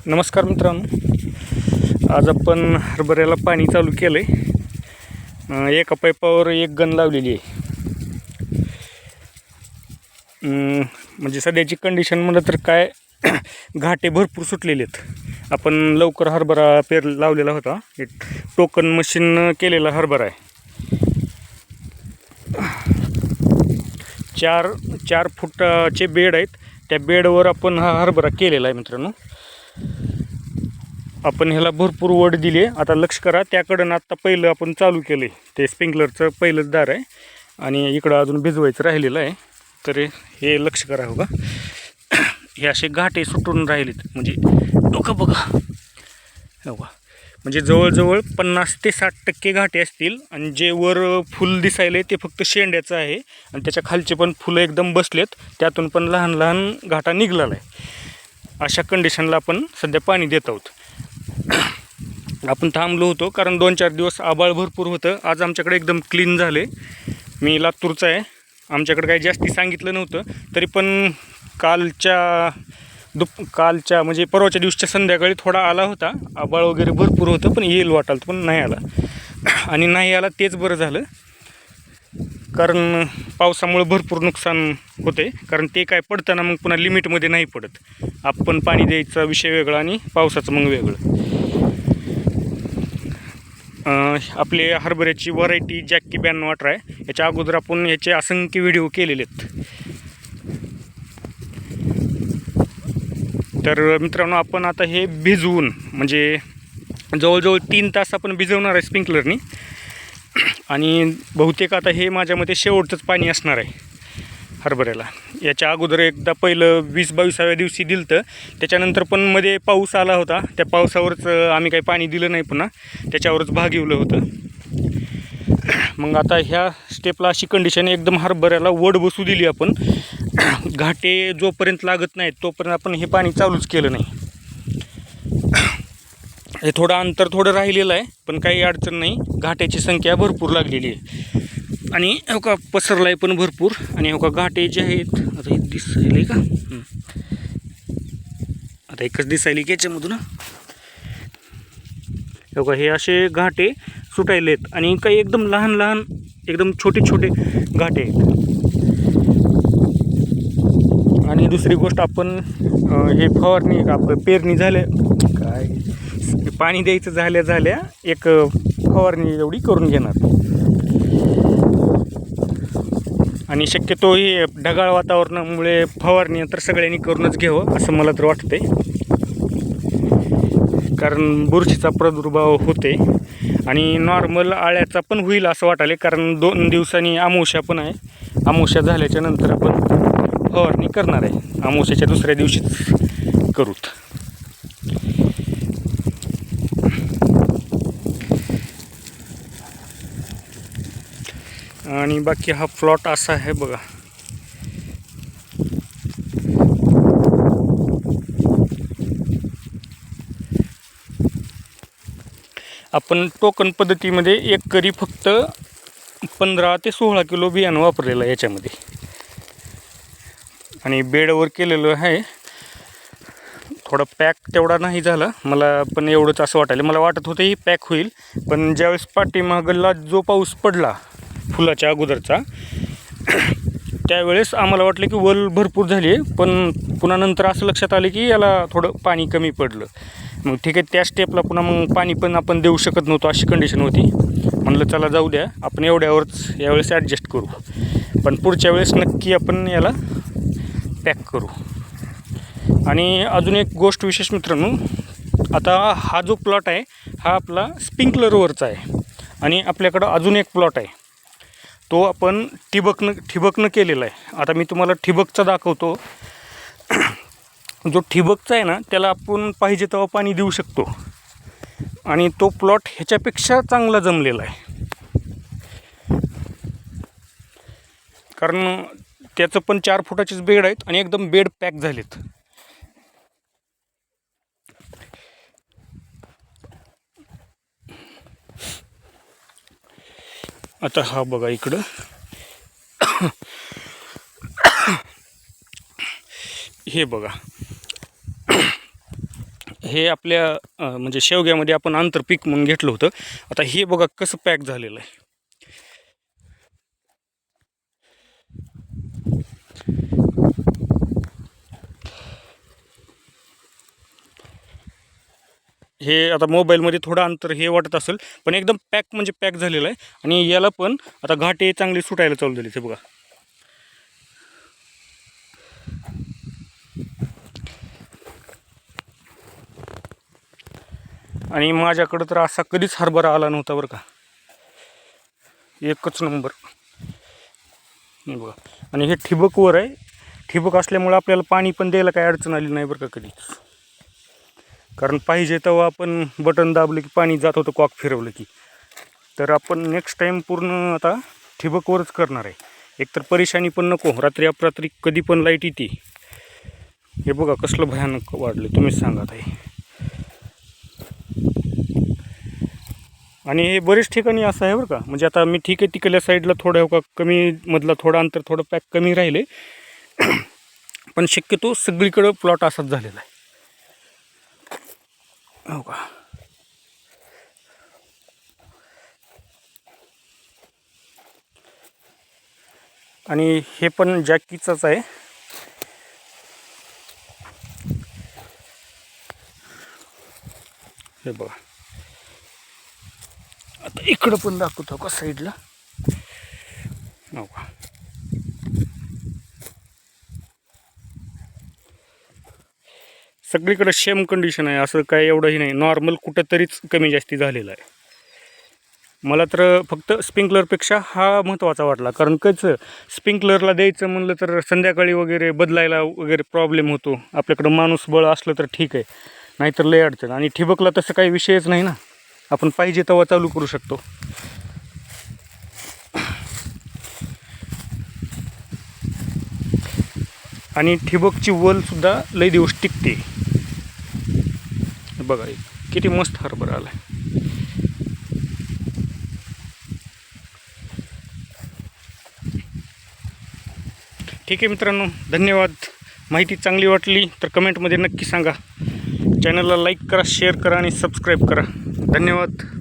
नमस्कार मित्रांनो, आज आपण हरभऱ्याला पाणी चालू केलं आहे. एका पाईपावर एक गन लावलेली आहे. म्हणजे सध्याची कंडिशन म्हणलं तर काय घाटे भरपूर सुटलेले आहेत. आपण लवकर हरभरा लावलेला होता. एक टोकन मशीन केलेला हरभरा आहे. 4 फुटाचे बेड आहेत. त्या बेडवर आपण हा हरभरा केलेला आहे. मित्रांनो, आपण ह्याला भरपूर वड दिली. आता लक्ष करा, त्याकडं आता पहिलं आपण चालू केलं आहे ते स्प्रिंकलरचं पहिलंच दार आहे आणि इकडं अजून भिजवायचं राहिलेलं आहे. तर हे लक्ष करा. हो का, हे असे घाटे सुटून राहिलेत. म्हणजे डोकं बघा. हो का, म्हणजे जवळजवळ 50 ते 60% घाटे असतील. आणि जे वर फुल दिसायले ते फक्त शेंड्याचं आहे आणि त्याच्या खालचे पण फुलं एकदम बसलेत. त्यातून पण लहान लहान घाटा निघाला आहे. अशा कंडिशनला आपण सध्या पाणी देत आहोत. आपण थांबलो होतो कारण 2-4 दिवस आबाळ भरपूर होतं. आज आमच्याकडे एकदम क्लीन झाले. मी लातूरचा आहे. आमच्याकडे काही जास्ती सांगितलं नव्हतं, तरी पण कालच्या म्हणजे परवाच्या दिवसच्या संध्याकाळी थोडा आला होता. आबाळ वगैरे भरपूर होतं, पण येईल वाटालं पण नाही आला. आणि नाही आला तेच बरं झालं, कारण पावसामुळे भरपूर नुकसान होते. कारण ते काय पडताना मग पुन्हा लिमिटमध्ये नाही पडत. आपण पाणी द्यायचा विषय वेगळा आणि पावसाचं मग वेगळं. आपले हरभऱ्याची व्हरायटी जॅकी 9218 आहे. याच्या अगोदर आपण याचे असंख्य व्हिडिओ केलेले आहेत. तर मित्रांनो, आपण आता हे भिजवून म्हणजे जवळजवळ 3 तास आपण भिजवणार आहे स्प्रिंकलरनी. आणि बहुतेक आता हे माझ्या मते शेवटचंच पाणी असणार आहे हरभऱ्याला. याच्या अगोदर एकदा पहिलं 20-22व्या दिवशी दिलं होतं. त्याच्यानंतर पण मध्ये पाऊस आला होता. त्या पावसावरच आम्ही काही पाणी दिलं नाही, पुन्हा त्याच्यावरच भागिवलं होतं. मग आता ह्या स्टेपला अशी कंडिशन, एकदम हरभऱ्याला वड बसू दिली आपण. घाटे जोपर्यंत लागत नाहीत तोपर्यंत आपण हे पाणी चालूच केलं नाही. हे थोडं अंतर राहिलेलं आहे, पण काही अडचण नाही. घाट्याची संख्या भरपूर लागलेली आहे आणि हो का पसरला आहे पण भरपूर. आणि हो का घाटे जे आहेत, आता हे दिसायले का, आता एकच दिसायले की याच्यामधून. हो का, हे असे घाटे सुटायलेत आणि काही एकदम लहान लहान एकदम छोटे घाटे आहेत. आणि दुसरी गोष्ट, आपण हे फवारणी आपलं पेरणी झाल्या काय पाणी द्यायचं झाल्या एक फवारणी एवढी करून घेणार. आणि शक्यतो ही ढगाळ वातावरणामुळे फवारणी तर सगळ्यांनी करूनच घ्यावं असं मला तर वाटतंय. कारण बुरशीचा प्रादुर्भाव होते आणि नॉर्मल आळ्याचा पण होईल असं वाटायला. कारण 2 दिवसांनी अमावस्या पण आहे. अमावस्या झाल्याच्या नंतर आपण फवारणी करणार आहे. अमावस्याच्या दुसऱ्या दिवशीच करूत. आणि बाकी हा प्लॉट असा आहे बघा. आपण टोकन पद्धतीमध्ये एकरी फक्त 15 ते 16 किलो बियाणं वापरलेलं आहे याच्यामध्ये. आणि बेडवर केलेलं आहे. थोडं पॅक तेवढा नाही झाला मला, पण एवढंच असं वाटायला. मला वाटत होतं ही पॅक होईल, पण ज्यावेळेस पाठीमागला जो पाऊस पडला फुलाच्या अगोदरचा, त्यावेळेस आम्हाला वाटलं की वल भरपूर झाली आहे. पण पुन्हा नंतर असं लक्षात आलं की याला थोडं पाणी कमी पडलं. मग ठीक आहे, त्या स्टेपला पुन्हा मग पाणी पण आपण देऊ शकत नव्हतो, अशी कंडिशन होती. म्हणलं चला जाऊ द्या, आपण एवढ्यावरच यावेळेस ॲडजस्ट करू. पण पुढच्या वेळेस नक्की आपण याला पॅक करू. आणि अजून एक गोष्ट विशेष मित्रांनो, आता हा जो प्लॉट आहे हा आपला स्प्रिंकलरवरचा आहे. आणि आपल्याकडं अजून एक प्लॉट आहे, तो आपण ठिबकनं केलेला आहे. आता मी तुम्हाला ठिबकचा दाखवतो. जो ठिबकचा आहे ना, त्याला आपण पाहिजे तेव्हा पाणी देऊ शकतो. आणि तो प्लॉट ह्याच्यापेक्षा चांगला जमलेला आहे. कारण त्याचं पण 4 फुटाचेच बेड आहेत आणि एकदम बेड पॅक झालेत. आता हा बघा इकडं हे बघा, हे आपल्या म्हणजे शेवग्यामध्ये आपण आंतरपीक म्हणून घेतलं होतं. आता हे बघा कसं पॅक झालेलं आहे. हे आता मोबाईलमध्ये थोडं अंतर हे वाटत असेल, पण एकदम पॅक म्हणजे पॅक झालेलं आहे. आणि याला पण आता घाटे चांगले सुटायला चालू झाले. ते बघा आणि माझ्याकडं तर असा कधीच हरभरा आला नव्हता बरं का. एकच नंबर. हे बघा आणि हे ठिबकवर आहे. ठिबक असल्यामुळे आपल्याला पाणी पण द्यायला काही अडचण आली नाही बरं का कधीच. कारण पाहिजे तेव्हा आपण बटन दाबलं की पाणी जात होतं, कॉक फिरवलं की. तर आपण नेक्स्ट टाईम पूर्ण आता ठिबकवरच करणार आहे. एकतर परेशानी पण नको, रात्री अपरात्री कधी पण लाईट येते. हे बघा कसलं भयानक वाढलं, तुम्हीच सांगा ताई. आणि हे बरेच ठिकाणी असं आहे बरं का. म्हणजे आता मी ठीक आहे तिकडल्या साईडला थोडं का कमी मधला थोडं अंतर थोडं पॅक कमी राहिले पण शक्यतो सगळीकडं प्लॉट असाच झालेला आहे. हो का. आणि हे पण जॅकीचंच आहे. हे बघा आता इकडं पण दाखवतो का साईडला. हो का. सगळीकडे सेम कंडिशन आहे, असं काय एवढंही नाही. नॉर्मल कुठंतरीच कमी जास्ती झालेलं आहे. मला तर फक्त स्प्रिंकलरपेक्षा हा महत्त्वाचा वाटला. कारण कसं स्प्रिंकलरला द्यायचं म्हणलं तर संध्याकाळी वगैरे बदलायला वगैरे प्रॉब्लेम होतो. आपल्याकडं माणूस बळ असलं तर ठीक आहे, नाहीतर लय अडचण. आणि ठिबकला तसं काही विषयच नाही ना, आपण पाहिजे तेव्हा चालू करू शकतो. आणि ठिबकची वलसुद्धा लई दिवस टिकते. बघा किती मस्त हरभरा आला. ठीक आहे मित्रांनो, धन्यवाद. माहिती चांगली वाटली तर कमेंटमध्ये नक्की सांगा. चॅनलला लाईक करा, शेअर करा आणि सबस्क्राईब करा. धन्यवाद.